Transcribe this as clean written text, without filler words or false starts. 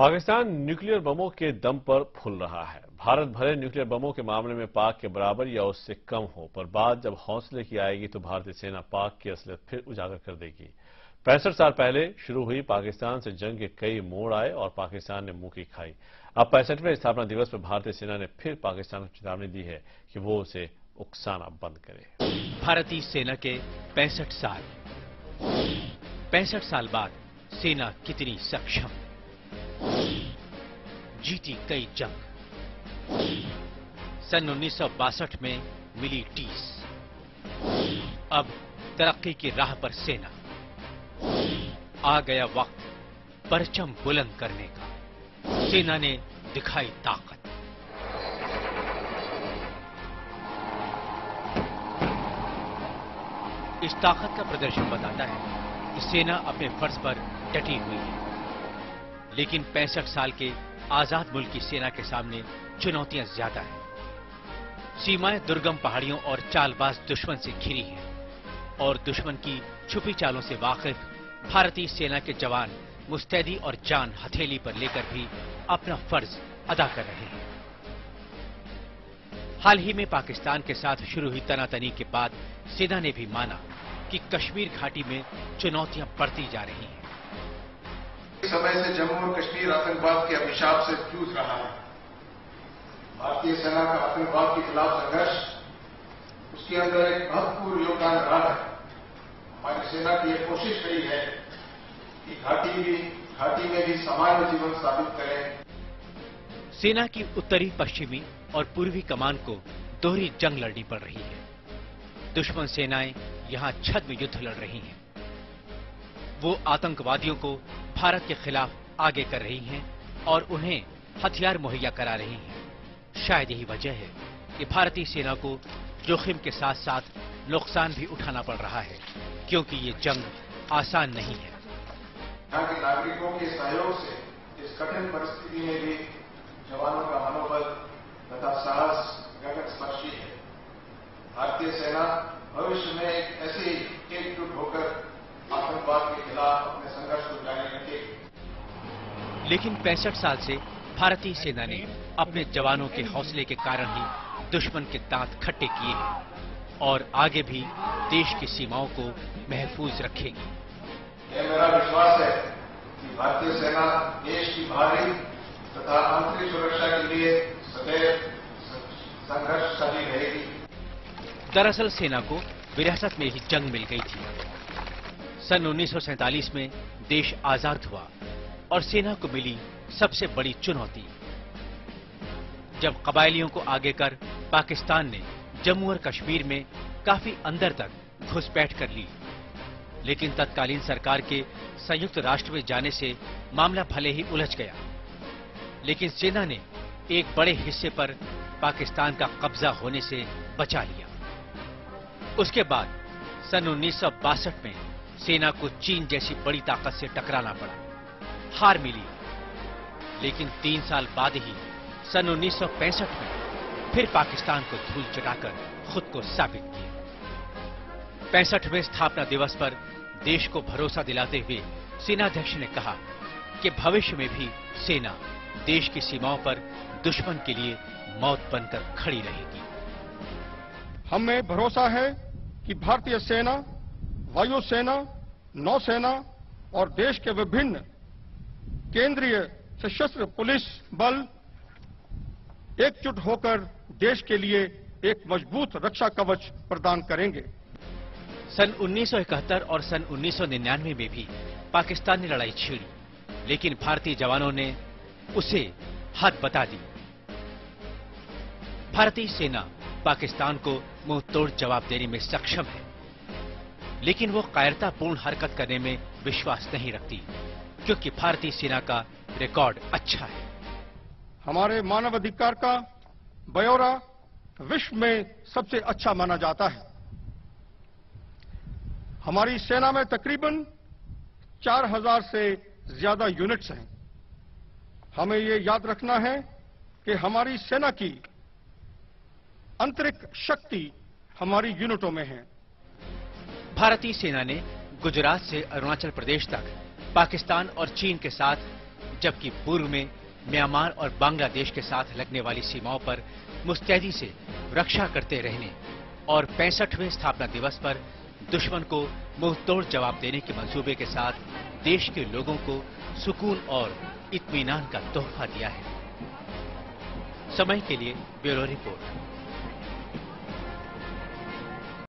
Pakistan nuclear बमों के दम पर फूल रहा है। भारत भले न्यूक्लियर बमों के मामले में पाक के बराबर या उससे कम हो, पर बात जब हौसले की आएगी तो भारतीय सेना पाक की असलियत फिर उजागर कर देगी। 65 साल पहले शुरू हुई पाकिस्तान से जंग के कई मोड़ आए और पाकिस्तान ने मुंह की खाई। अब 65वें स्थापना दिवस पर भारतीय सेना ने फिर पाकिस्तान को चेतावनी दी है कि वो उसे उकसाना बंद करे। भारतीय सेना के 65 साल बाद सेना कितनी सक्षम, जीती कई जंग। सन 1962 में मिली टीस, अब तरक्की की राह पर सेना। आ गया वक्त परचम बुलंद करने का, सेना ने दिखाई ताकत। इस ताकत का प्रदर्शन बताता है कि सेना अपने फर्ज पर डटी हुई है, लेकिन 65 साल के आजाद मुल्क की सेना के सामने चुनौतियां ज्यादा हैं। सीमाएं दुर्गम पहाड़ियों और चालबाज दुश्मन से घिरी हैं और दुश्मन की छुपी चालों से वाकिफ भारतीय सेना के जवान मुस्तैदी और जान हथेली पर लेकर भी अपना फर्ज अदा कर रहे हैं। हाल ही में पाकिस्तान के साथ शुरू हुई तनातनी के बाद सेना ने भी माना कि कश्मीर घाटी में चुनौतियां बढ़ती जा रही हैं। इस समय से जम्मू और कश्मीर आतंकवाद के अभिशाप से जूझ रहा है। भारतीय सेना का आतंकवाद के खिलाफ संघर्ष, उसके अंदर एक महत्वपूर्ण योगदान रहा है। हमारी सेना की यह कोशिश रही है कि घाटी में भी सामान्य जीवन स्थापित करें। सेना की उत्तरी, पश्चिमी और पूर्वी कमान को दोहरी जंग लड़नी पड़ रही है। दुश्मन सेनाएं यहां छद्म युद्ध लड़ रही हैं। वो आतंकवादियों को भारत के खिलाफ आगे कर रही हैं और उन्हें हथियार मुहैया करा रही हैं। शायद यही वजह है कि भारतीय सेना को जोखिम के साथ साथ नुकसान भी उठाना पड़ रहा है, क्योंकि ये जंग आसान नहीं है। यहाँ के नागरिकों के सहयोग से इस कठिन परिस्थिति में भी जवानों का मनोबल तथा साहस गगनस्पर्शी है। भारतीय सेना भविष्य में ऐसे एकजुट होकर आतंकवाद के खिलाफ अपने संघर्ष को जारी रखेगी। लेकिन 65 साल से भारतीय सेना ने अपने जवानों के हौसले के कारण ही दुश्मन के दांत खट्टे किए हैं और आगे भी देश की सीमाओं को महफूज रखेगी। यह मेरा विश्वास है कि भारतीय सेना देश की बाहरी तथा आंतरिक सुरक्षा के लिए सदैव संघर्षशाली रहेगी। दरअसल सेना को विरासत में ही जंग मिल गई थी। सन 1947 में देश आजाद हुआ और सेना को मिली सबसे बड़ी चुनौती, जब कबायलियों को आगे कर पाकिस्तान ने जम्मू और कश्मीर में काफी अंदर तक घुसपैठ कर ली। लेकिन तत्कालीन सरकार के संयुक्त राष्ट्र में जाने से मामला भले ही उलझ गया, लेकिन सेना ने एक बड़े हिस्से पर पाकिस्तान का कब्जा होने से बचा लिया। उसके बाद सन 1962 में सेना को चीन जैसी बड़ी ताकत से टकराना पड़ा, हार मिली। लेकिन 3 साल बाद ही सन 1965 में फिर पाकिस्तान को धूल चटाकर खुद को साबित किया। 65वें स्थापना दिवस पर देश को भरोसा दिलाते हुए सेनाध्यक्ष ने कहा कि भविष्य में भी सेना देश की सीमाओं पर दुश्मन के लिए मौत बनकर खड़ी रहेगी। हमें भरोसा है कि भारतीय सेना, वायुसेना, नौसेना और देश के विभिन्न केंद्रीय सशस्त्र पुलिस बल एकजुट होकर देश के लिए एक मजबूत रक्षा कवच प्रदान करेंगे। सन 1971 और सन 1999 में भी पाकिस्तान ने लड़ाई छेड़ी, लेकिन भारतीय जवानों ने उसे हद बता दी। भारतीय सेना पाकिस्तान को मुंह तोड़ जवाब देने में सक्षम है, लेकिन वो कायरतापूर्ण हरकत करने में विश्वास नहीं रखती, क्योंकि भारतीय सेना का रिकॉर्ड अच्छा है। हमारे मानवाधिकार का ब्यौरा विश्व में सबसे अच्छा माना जाता है। हमारी सेना में तकरीबन 4000 से ज्यादा यूनिट्स हैं। हमें ये याद रखना है कि हमारी सेना की आंतरिक शक्ति हमारी यूनिटों में है। भारतीय सेना ने गुजरात से अरुणाचल प्रदेश तक पाकिस्तान और चीन के साथ जबकि पूर्व में म्यांमार और बांग्लादेश के साथ लगने वाली सीमाओं पर मुस्तैदी से रक्षा करते रहने और 65वें स्थापना दिवस पर दुश्मन को मुंहतोड़ जवाब देने के मंसूबे के साथ देश के लोगों को सुकून और इत्मीनान का तोहफा दिया है। समय के लिए ब्यूरो रिपोर्ट।